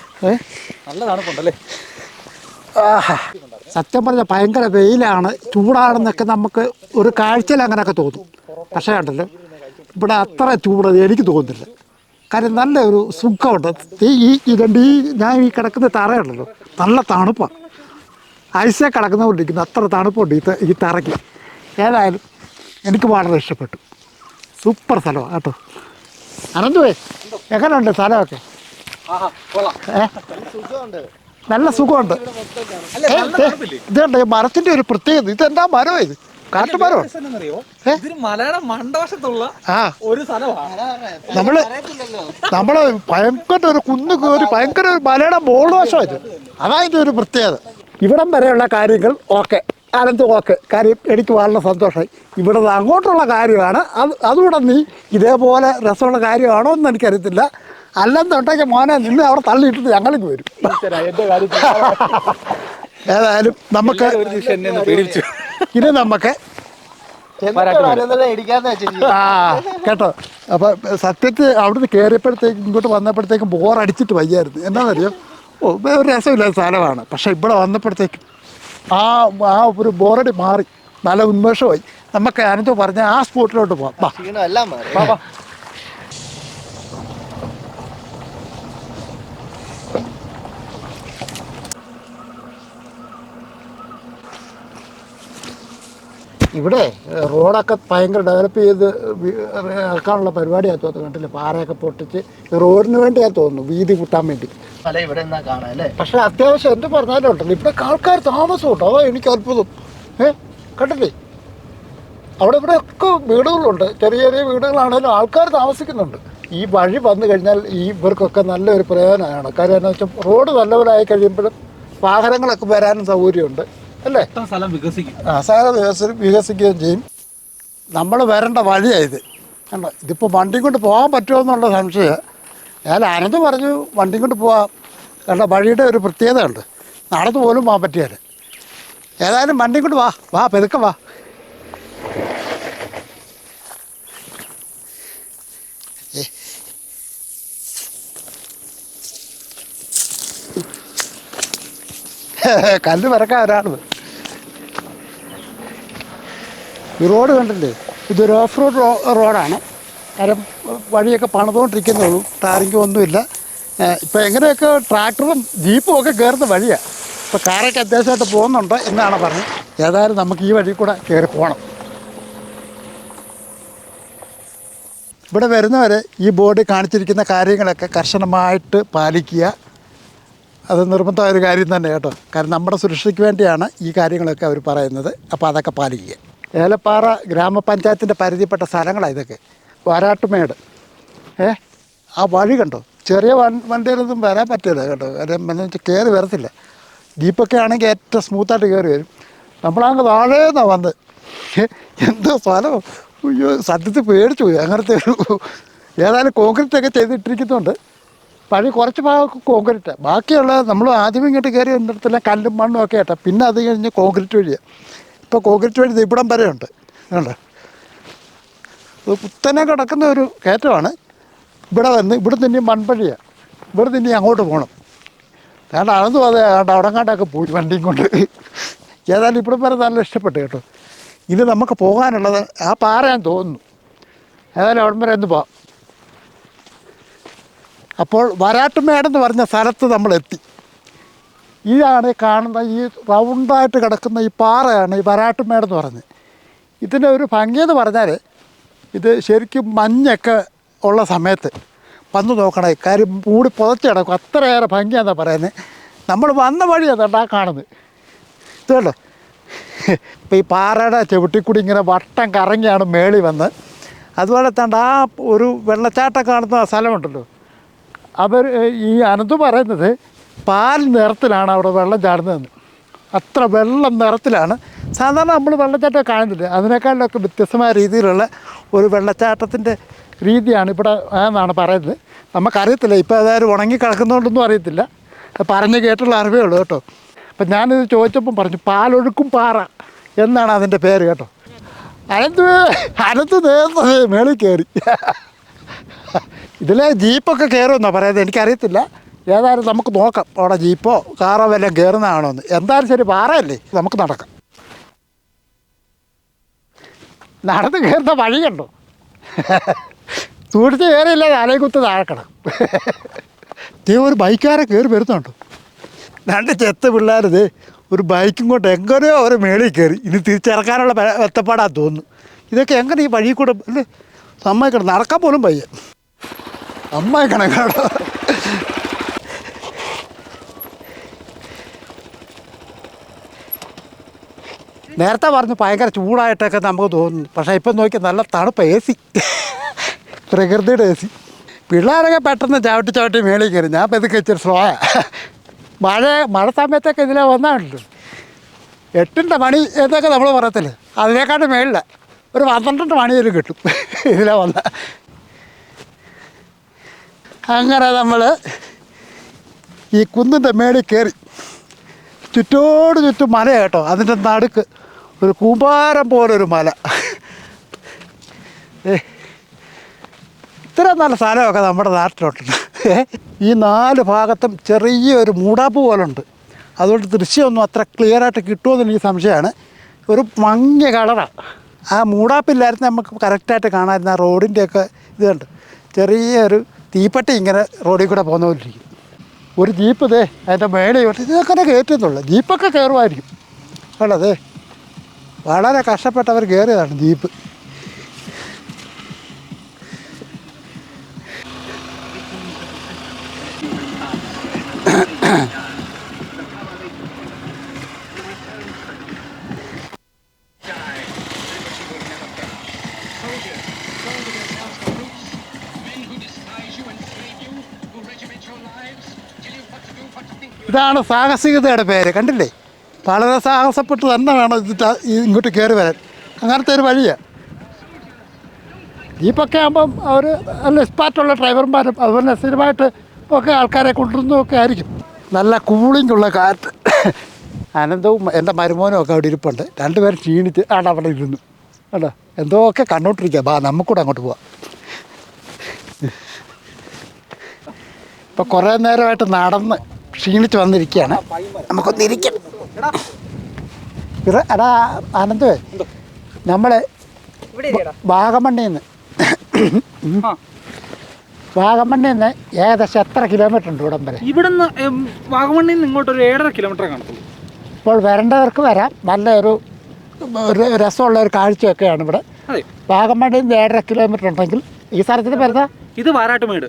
നല്ല തണുപ്പുണ്ടല്ലേ. സത്യം പറഞ്ഞാൽ ഭയങ്കര വെയിലാണ്, ചൂടാണെന്നൊക്കെ നമുക്ക് ഒരു കാഴ്ചയിൽ അങ്ങനെയൊക്കെ തോന്നും. പക്ഷേ ഉണ്ടല്ലോ ഇവിടെ അത്ര ചൂട് എനിക്ക് തോന്നുന്നില്ല. കാര്യം നല്ല ഒരു സുഖമുണ്ട്. ഞാൻ ഈ കിടക്കുന്ന തറയുണ്ടല്ലോ നല്ല തണുപ്പാണ്. ഐസേ കിടക്കുന്നതുകൊണ്ടിരിക്കുന്നു, അത്ര തണുപ്പുണ്ട് ഈ തറയ്ക്ക്. ഏതായാലും എനിക്ക് വളരെ ഇഷ്ടപ്പെട്ടു. സൂപ്പർ സ്ഥലമാണ് കേട്ടോ. അനന്തുവേ എങ്ങനെയുണ്ട് സ്ഥലമൊക്കെ? നല്ല സുഖമുണ്ട്. ഇതുണ്ട് മരത്തിൻ്റെ ഒരു പ്രത്യേകത. ഇതെന്താ മരമോ? ഇത് കാട്ടുമരമാണ്. നമ്മള് ഭയങ്കര ഒരു കുന്ന് കയറി ഭയങ്കര ഒരു മലയുടെ മോൾവശം ഇത്. അതായത് ഒരു പ്രത്യേകത. ഇവിടം വരെയുള്ള കാര്യങ്ങൾ ഓക്കെ, അനന്ത് ഓക്കെ. കാര്യം എനിക്ക് വളരെ സന്തോഷമായി. ഇവിടെ അങ്ങോട്ടുള്ള കാര്യമാണ് അതുകൂടെ നീ ഇതേപോലെ രസമുള്ള കാര്യമാണോ എന്ന് എനിക്കറിയത്തില്ല. അല്ലെന്നുണ്ടെങ്കിൽ മോനെ നിന്ന് അവിടെ തള്ളിയിട്ടിട്ട് ഞങ്ങൾക്ക് വരും. ഏതായാലും നമുക്ക് ഇനി നമുക്ക് കേട്ടോ. അപ്പം സത്യത്തിൽ അവിടുന്ന് കയറിയപ്പോഴത്തേക്കും ഇങ്ങോട്ട് വന്നപ്പോഴത്തേക്കും ബോറടിച്ചിട്ട് വയ്യായിരുന്നു. എന്താണെന്നറിയോ, ഒരു രസമില്ലാത്ത സ്ഥലമാണ്. പക്ഷെ ഇവിടെ വന്നപ്പോഴത്തേക്കും ആ ഒരു ബോറടി മാറി, നല്ല ഉന്മേഷമായി. നമുക്ക് അനന്ത് പറഞ്ഞ ആ സ്പോട്ടിലോട്ട് പോവാം. ഇവിടെ റോഡൊക്കെ ഭയങ്കര ഡെവലപ്പ് ചെയ്ത് ഇറക്കാനുള്ള പരിപാടിയാണ് തോന്നുന്നു. കണ്ടില്ലേ, പാറയൊക്കെ പൊട്ടിച്ച് റോഡിന് വേണ്ടിയാണ് തോന്നുന്നു, വീതി കൂട്ടാൻ വേണ്ടി. പക്ഷെ അത്യാവശ്യം എന്ത് പറഞ്ഞാലും ഉണ്ടല്ലോ ഇവിടെ ആൾക്കാർ താമസമുണ്ട്. അതാ എനിക്ക് അത്ഭുതം. കണ്ടില്ലേ, അവിടെ ഇവിടെ ഒക്കെ വീടുകളുണ്ട്. ചെറിയ ചെറിയ വീടുകളാണെങ്കിലും ആൾക്കാർ താമസിക്കുന്നുണ്ട്. ഈ വഴി വന്നു കഴിഞ്ഞാൽ ഇവർക്കൊക്കെ നല്ലൊരു പ്രയോജനമാണ്. കാര്യം എന്താ വെച്ചാൽ റോഡ് നല്ലവരായി കഴിയുമ്പോഴും വാഹനങ്ങളൊക്കെ വരാനും സൗകര്യമുണ്ട് അല്ലേ. സ്ഥലം വികസിക്കും, സ്ഥലം വികസിക്കുകയും ചെയ്യും. നമ്മൾ വരേണ്ട വഴിയായത് കണ്ടോ. ഇതിപ്പോൾ വണ്ടി കൊണ്ട് പോകാൻ പറ്റുമോ എന്നുള്ള സംശയം. ഞാൻ അനന്ത് പറഞ്ഞു വണ്ടി കൊണ്ട് പോകാം. കണ്ട വഴിയുടെ ഒരു പ്രത്യേകത ഉണ്ട്, നടന്നു പോലും പോകാൻ പറ്റിയാൽ. ഏതായാലും വണ്ടി കൊണ്ട് വാ പെതുക്കെ വാ. കല്ല് പറക്കാൻ ഒരാളത്. ഈ റോഡ് കണ്ടില്ലേ, ഇതൊരു ഓഫ് റോഡ് റോഡാണ്. കാരണം വഴിയൊക്കെ പണിതുകൊണ്ടിരിക്കുന്നുള്ളൂ, ടാറിങ്ങും ഒന്നുമില്ല. ഇപ്പം എങ്ങനെയൊക്കെ ട്രാക്ടറും ജീപ്പും ഒക്കെ കയറുന്ന വഴിയാണ്. ഇപ്പോൾ കാറൊക്കെ അത്യാവശ്യമായിട്ട് പോകുന്നുണ്ട് എന്നാണ് പറഞ്ഞത്. ഏതായാലും നമുക്ക് ഈ വഴി കൂടെ കയറി പോകണം. ഇവിടെ വരുന്നവരെ ഈ ബോർഡിൽ കാണിച്ചിരിക്കുന്ന കാര്യങ്ങളൊക്കെ കർശനമായിട്ട് പാലിക്കുക. അത് നിർബന്ധമായ ഒരു കാര്യം തന്നെ കേട്ടോ. കാരണം നമ്മുടെ സുരക്ഷയ്ക്ക് വേണ്ടിയാണ് ഈ കാര്യങ്ങളൊക്കെ അവർ പറയുന്നത്. അപ്പോൾ അതൊക്കെ പാലിക്കുക. ഏലപ്പാറ ഗ്രാമപഞ്ചായത്തിൻ്റെ പരിധിപ്പെട്ട സ്ഥലങ്ങളാണ് ഇതൊക്കെ. വാരാട്ടുമേട് ആ വഴി കണ്ടോ. ചെറിയ വണ്ടികളൊന്നും വരാൻ പറ്റില്ല കേട്ടോ. കാര്യം എന്ന് വെച്ചാൽ കയറി വരത്തില്ല. ജീപ്പൊക്കെ ആണെങ്കിൽ ഏറ്റവും സ്മൂത്തായിട്ട് കയറി വരും. നമ്മളങ്ങ് താഴേന്നാണ് വന്ന്. എന്തോ സ്ഥലമോ, അയ്യോ സത്യത്തിൽ പേടിച്ചു പോയി. അങ്ങനത്തെ ഒരു ഏതായാലും കോൺക്രീറ്റൊക്കെ ചെയ്തിട്ടിരിക്കുന്നുണ്ട്. വഴി കുറച്ച് ഭാഗമൊക്കെ കോൺക്രീറ്റ്, ബാക്കിയുള്ള നമ്മൾ ആദ്യം ഇങ്ങോട്ട് കയറി വന്നിടത്തില്ല കല്ലും മണ്ണും ഒക്കെ ആയിട്ടാണ്. പിന്നെ അത് കഴിഞ്ഞ് കോൺക്രീറ്റ് വഴിയാണ്. ഇപ്പോൾ കോൺക്രീറ്റ് വഴി ഇവിടം വരെ ഉണ്ട്. അതുകൊണ്ട് ഇത് കുത്തനെ കിടക്കുന്ന ഒരു കയറ്റമാണ്. ഇവിടെ വന്ന് ഇവിടെ തന്നെ മൺപഴിയാണ്. ഇവിടെ തന്നെ അങ്ങോട്ട് പോകണം. കാരണം അതൊന്നും അതെ അവിടെ കണ്ടൊക്കെ പോയി വണ്ടിയും കൊണ്ട്. ഏതായാലും ഇവിടം വരെ നല്ല ഇഷ്ടപ്പെട്ടു കേട്ടോ. ഇനി നമുക്ക് പോകാനുള്ളത് ആ പാറയാന്ന് തോന്നുന്നു. ഏതായാലും അവിടം വരെ ഒന്ന് പോവാം. അപ്പോൾ വരാട്ടുമേടെന്ന് പറഞ്ഞ സ്ഥലത്ത് നമ്മളെത്തി. ഇതാണ് കാണുന്ന ഈ റൗണ്ടായിട്ട് കിടക്കുന്ന ഈ പാറയാണ് ഈ വരാട്ടുമേടെന്ന് പറഞ്ഞത്. ഇതിൻ്റെ ഒരു ഭംഗിയെന്ന് പറഞ്ഞാൽ ഇത് ശരിക്കും മഞ്ഞൊക്കെ ഉള്ള സമയത്ത് വന്ന് നോക്കണേ, കാര്യം മൂടി പുതച്ച് കിടക്കും. അത്രയേറെ ഭംഗിയാണെന്നാണ് പറയുന്നത്. നമ്മൾ വന്ന വഴി അതാ കാണുന്നത്. ഇത് കണ്ടോ, ഇപ്പോൾ ഈ പാറയുടെ ചവിട്ടിക്കൂടി ഇങ്ങനെ വട്ടം കറങ്ങിയാണ് മേളി വന്ന്. അതുപോലെ തന്നെ ആ ഒരു വെള്ളച്ചാട്ടം കാണുന്ന സ്ഥലമുണ്ടല്ലോ, അവർ ഈ അനന്ത് പറയുന്നത് പാൽ നിറത്തിലാണ് അവിടെ വെള്ളം ചാടുന്നതെന്ന്. അത്ര വെള്ളം നിറത്തിലാണ്. സാധാരണ നമ്മൾ വെള്ളച്ചാട്ടം കാണുന്നില്ല, അതിനേക്കാളിലൊക്കെ വ്യത്യസ്തമായ രീതിയിലുള്ള ഒരു വെള്ളച്ചാട്ടത്തിൻ്റെ രീതിയാണ് ഇവിടെ എന്നാണ് പറയുന്നത്. നമുക്കറിയത്തില്ല, ഇപ്പോൾ ഏതായാലും ഉണങ്ങി കിടക്കുന്നതുകൊണ്ടൊന്നും അറിയത്തില്ല, പറഞ്ഞ് കേട്ടുള്ള അറിവേ ഉള്ളൂ കേട്ടോ. അപ്പം ഞാനിത് ചോദിച്ചപ്പം പറഞ്ഞു പാലൊഴുക്കും പാറ എന്നാണ് അതിൻ്റെ പേര് കേട്ടോ. അനന്ത് നേർന്നത് മേളിൽ കയറി. ഇതിലെ ജീപ്പൊക്കെ കയറുമെന്നാണ് പറയുന്നത്, എനിക്കറിയത്തില്ല. ഏതായാലും നമുക്ക് നോക്കാം അവിടെ ജീപ്പോ കാറോ വല്ലതും കയറുന്നതാണോ എന്ന്. എന്തായാലും ശരി, പാറയല്ലേ, നമുക്ക് നടക്കാം. നടന്ന് കയറുന്ന വഴി കണ്ടോ, സൂക്ഷിച്ച് കയറിയില്ല തലകുത്ത് താഴക്കണം. ഒരു ബൈക്കാരെ കയറി വരുന്നുണ്ടോ, 2 ചെത്ത് പിള്ളേരത് ഒരു ബൈക്കും കൊണ്ട് എങ്ങനെയോ അവർ മേളിൽ കയറി. ഇനി തിരിച്ചിറക്കാനുള്ള ഒറ്റപ്പാടാന്ന് തോന്നുന്നു. ഇതൊക്കെ എങ്ങനെ ഈ വഴി കൂടെ അല്ലേ സമ്മതിക്കണം, നടക്കാൻ പോലും പയ്യ സമ്മതിക്കണം കേട്ടോ. നേരത്തെ പറഞ്ഞു ഭയങ്കര ചൂടായിട്ടൊക്കെ നമുക്ക് തോന്നുന്നു, പക്ഷേ ഇപ്പം നോക്കി നല്ല തണുപ്പ്. AC, പ്രകൃതിയുടെ AC. പിള്ളേരൊക്കെ പെട്ടെന്ന് ചവിട്ടി മേളിൽ കയറി. ഞാൻ ഇപ്പോൾ ഇതൊക്കെ ഇച്ചിരി സ്ലോയാണ്. മഴ സമയത്തൊക്കെ ഇതിലെ വന്നാണല്ലോ 8 മണി എന്നൊക്കെ നമ്മൾ പറയത്തില്ലേ, അതിനേക്കാട്ട് മേളില്ല, ഒരു 12 മണി വരെ കിട്ടും ഇതിലെ വന്ന. അങ്ങനെ നമ്മൾ ഈ കുന്നിൻ്റെ മേളിൽ കയറി. ചുറ്റോട് ചുറ്റും മല കേട്ടോ, അതിൻ്റെ നടുക്ക് ഒരു കൂമ്പാരം പോലൊരു മല. ഇത്ര നല്ല സ്ഥലമൊക്കെ നമ്മുടെ നാട്ടിലോട്ടുണ്ട്. ഈ 4 ഭാഗത്തും ചെറിയൊരു മൂടാപ്പ് പോലുണ്ട്. അതുകൊണ്ട് ദൃശ്യമൊന്നും അത്ര ക്ലിയറായിട്ട് കിട്ടുമെന്ന് എനിക്ക് സംശയമാണ്. ഒരു മങ്ങിയ കളറാണ്. ആ മൂടാപ്പില്ലായിരുന്നു നമുക്ക് കറക്റ്റായിട്ട് കാണാമായിരുന്നു. ആ റോഡിൻ്റെയൊക്കെ ഇത് കണ്ട് ചെറിയൊരു തീപ്പെട്ടി ഇങ്ങനെ റോഡിൽ കൂടെ പോകുന്നവരിരിക്കും. ഒരു ജീപ്പ് ഇതേ അതിൻ്റെ മേളിൽ ഇതൊക്കെ കയറ്റുന്നുള്ളൂ. ജീപ്പൊക്കെ കയറുമായിരിക്കും അല്ലേ. വളരെ കഷ്ടപ്പെട്ടവർ കയറിയതാണ് ജീപ്പ്. ഇതാണ് സാഹസികതയുടെ പേര്, കണ്ടില്ലേ. വളരെ സാഹസപ്പെട്ട് തന്നെ വേണം ഇങ്ങോട്ട് കയറി വരാൻ. അങ്ങനത്തെ ഒരു വഴിയാണ്. ജീപ്പൊക്കെ ആകുമ്പം അവർ നല്ല എക്സ്പാർട്ടുള്ള ഡ്രൈവർമാരും അതുപോലെ സ്ഥിരമായിട്ട് ഒക്കെ ആൾക്കാരെ കൊണ്ടുവരുന്നതൊക്കെ ആയിരിക്കും. നല്ല കൂളിങ്ങുള്ള കാറ്റ്. അനന്തവും എൻ്റെ മരുമോനും ഒക്കെ അവിടെ ഇരിപ്പുണ്ട്. 2 പേരും ക്ഷീണിച്ച് അവിടെ ഇരുന്നു കേട്ടോ. എന്തോക്കെ കണ്ടോണ്ടിരിക്കുക. നമുക്കൂടെ അങ്ങോട്ട് പോവാം. ഇപ്പം കുറേ നേരമായിട്ട് നടന്ന് ക്ഷീണിച്ച് വന്നിരിക്കുകയാണ്. നമുക്കൊന്നിരിക്കാം. എടാ ആനന്ദേ, നമ്മൾ വാഗമണ്ണിൽ നിന്ന് ഏകദേശം എത്ര കിലോമീറ്റർ ഉണ്ട് ഇവിടം വരെ? ഇവിടുന്ന് വാഗമണ്ണിൽ നിന്ന് ഇങ്ങോട്ടൊരു 7.5 കിലോമീറ്റർ കാണത്തുള്ളൂ. ഇപ്പോൾ വരേണ്ടവർക്ക് വരാം. നല്ലൊരു രസമുള്ള ഒരു കാഴ്ചയൊക്കെയാണ് ഇവിടെ. വാഗമണ്ണിൽ നിന്ന് 7.5 കിലോമീറ്റർ ഉണ്ടെങ്കിൽ ഈ സ്ഥലത്തിന് വരുന്ന ഇത് വരാട്ടുമേട്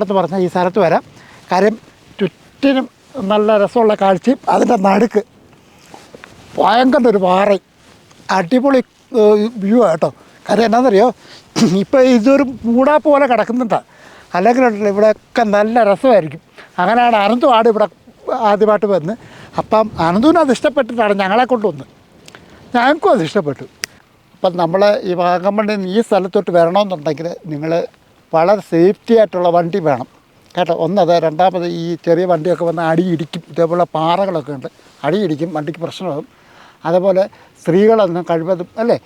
എന്ന് പറഞ്ഞാൽ ഈ സ്ഥലത്ത് വരാം. കാര്യം ചുറ്റിനും നല്ല രസമുള്ള കാഴ്ചയും അതിൻ്റെ നടുക്ക് ഭയങ്കര ഒരു പാറയും അടിപൊളി വ്യൂ ആട്ടോ. കാര്യം എന്നാണെന്നറിയോ, ഇപ്പോൾ ഇതൊരു മൂടാപ്പ് പോലെ കിടക്കുന്നുണ്ടാണ്. അല്ലെങ്കിൽ ഇവിടെയൊക്കെ നല്ല രസമായിരിക്കും. അങ്ങനെയാണ് അനന്തുമാണ് ഇവിടെ ആദ്യമായിട്ട് വന്ന്. അപ്പം അനന്തുവിനും അത് ഇഷ്ടപ്പെട്ടിട്ടാണ് ഞങ്ങളെ കൊണ്ടുവന്ന്. ഞങ്ങൾക്കും അത് ഇഷ്ടപ്പെട്ടു. അപ്പം നമ്മൾ ഈ വാഗമണ്ണിൽ നിന്ന് ഈ സ്ഥലത്തോട്ട് വരണമെന്നുണ്ടെങ്കിൽ നിങ്ങൾ വളരെ സേഫ്റ്റി ആയിട്ടുള്ള വണ്ടി വേണം കേട്ടോ. ഒന്നത്. രണ്ടാമത് ഈ ചെറിയ വണ്ടിയൊക്കെ വന്ന് അടിയിടിക്കും. ഇതേപോലെ പാറകളൊക്കെ ഉണ്ട്, അടിയിടിക്കും, വണ്ടിക്ക് പ്രശ്നമാകും. അതുപോലെ സ്ത്രീകളൊന്നും കഴിവതും അല്ലേ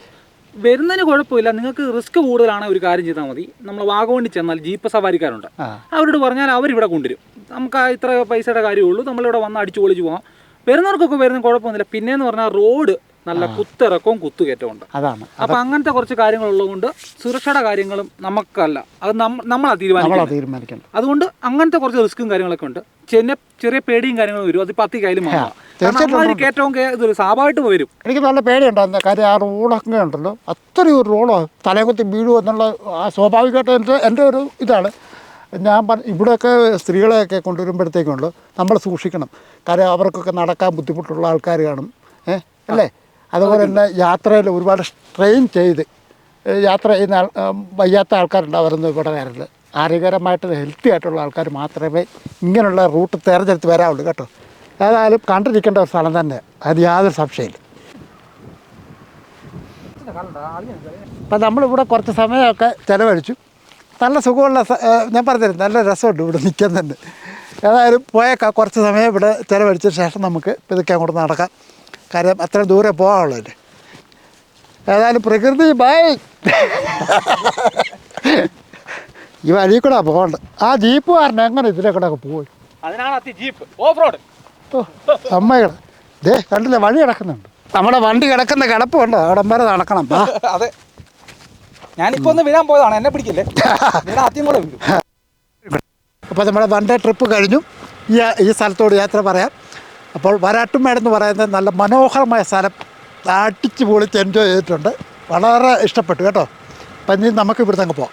വരുന്നതിന് കുഴപ്പമില്ല. നിങ്ങൾക്ക് റിസ്ക് കൂടുതലാണ്. ഒരു കാര്യം ചെയ്താൽ മതി. നമ്മൾ വാഗമണ്ണി ചെന്നാൽ ജീപ്പ് സവാരിക്കാരുണ്ട്, അവരോട് പറഞ്ഞാൽ അവരിവിടെ കൊണ്ടുവരും. നമുക്ക് ഇത്ര പൈസയുടെ കാര്യമുള്ളൂ, നമ്മളിവിടെ വന്ന് അടിച്ചു പൊളിച്ച് പോകാം. വരുന്നവർക്കൊക്കെ വരുന്ന കുഴപ്പമൊന്നുമില്ല. പിന്നെയെന്ന് പറഞ്ഞാൽ റോഡ് നല്ല കുത്തിറക്കവും കുത്തുകയറ്റവും ഉണ്ട്. അതാണ്. അപ്പം അങ്ങനത്തെ കുറച്ച് കാര്യങ്ങളുള്ളതുകൊണ്ട് സുരക്ഷയുടെ കാര്യങ്ങളും നമുക്കല്ല, അത് നമ്മളാണ് തീരുമാനിക്കണം. അതുകൊണ്ട് അങ്ങനത്തെ കുറച്ച് റിസ്ക്കും കാര്യങ്ങളൊക്കെ ഉണ്ട്. ചെറിയ പേടിയും കാര്യങ്ങളും വരും. അത് 10 കയ്യിലും കയറ്റവും ഇതൊരു സ്വാഭാവികമായിട്ട് വരും. എനിക്ക് നല്ല പേടിയുണ്ടായിരുന്ന കാര്യം ആ റോഡൊക്കെ ഉണ്ടല്ലോ, അത്രയും ഒരു റോഡോ തലകുത്തി വീഴുമോ എന്നുള്ള ആ സ്വാഭാവികമായിട്ട് എൻ്റെ ഒരു ഇതാണ്. ഞാൻ ഇവിടെയൊക്കെ സ്ത്രീകളെയൊക്കെ കൊണ്ടുവരുമ്പോഴത്തേക്കുണ്ടല്ലോ നമ്മൾ സൂക്ഷിക്കണം. കാര്യം അവർക്കൊക്കെ നടക്കാൻ ബുദ്ധിമുട്ടുള്ള ആൾക്കാർ കാണും, അല്ലേ? അതുപോലെ തന്നെ യാത്രയിൽ ഒരുപാട് സ്ട്രെയിൻ ചെയ്ത് യാത്ര ചെയ്യുന്ന വയ്യാത്ത ആൾക്കാരുണ്ടാവുന്നത് ഇവിടെ വരരുത്. ആരോഗ്യകരമായിട്ട് ഹെൽത്തി ആയിട്ടുള്ള ആൾക്കാർ മാത്രമേ ഇങ്ങനെയുള്ള റൂട്ട് തിരഞ്ഞെടുത്ത് വരാവുള്ളൂ കേട്ടോ. ഏതായാലും കണ്ടിരിക്കേണ്ട ഒരു സ്ഥലം തന്നെ, അത് യാതൊരു സംശയമില്ല. അപ്പം നമ്മളിവിടെ കുറച്ച് സമയമൊക്കെ ചിലവഴിച്ചു. നല്ല സുഖമുള്ള ഞാൻ പറഞ്ഞുതരും, നല്ല രസമുണ്ട് ഇവിടെ നിൽക്കാൻ തന്നെ. ഏതായാലും പോയേക്കാം. കുറച്ച് സമയം ഇവിടെ ചിലവഴിച്ചതിന് ശേഷം നമുക്ക് ഇതൊക്കെ അങ്ങോട്ട് നടക്കാം. കാര്യം അത്ര ദൂരെ പോകാനുള്ളതല്ലേ. ഏതായാലും പ്രകൃതി ബൈ. ഈ വഴി കൂടെ പോകണ്ട. ആ ജീപ്പുകാരൻ എങ്ങനെ ഇതിലെ കൂടെ ഒക്കെ പോയി? അമ്മകള് ദേ കണ്ടില്ലേ, വഴി കിടക്കുന്നുണ്ട്. നമ്മുടെ വണ്ടി കിടക്കുന്ന കിടപ്പുണ്ട്, അവിടം വരെ നടക്കണം. അതെ, ഞാനിപ്പോ ഒന്ന് വീഴാൻ പോയതാണ്, എന്നെ പിടിക്കില്ലേ. അപ്പോൾ നമ്മുടെ വൺ ഡേ ട്രിപ്പ് കഴിഞ്ഞു. ഈ സ്ഥലത്തോട് യാത്ര പറയാം. അപ്പോൾ വരാട്ടുമേട് എന്ന് പറയുന്നത് നല്ല മനോഹരമായ സ്ഥലം, അടിച്ച് പൊളിച്ച് എൻജോയ് ചെയ്തിട്ടുണ്ട്. വളരെ ഇഷ്ടപ്പെട്ടു കേട്ടോ. അപ്പം ഇനി നമുക്ക് ഇവിടുന്ന് അങ്ങ് പോകാം.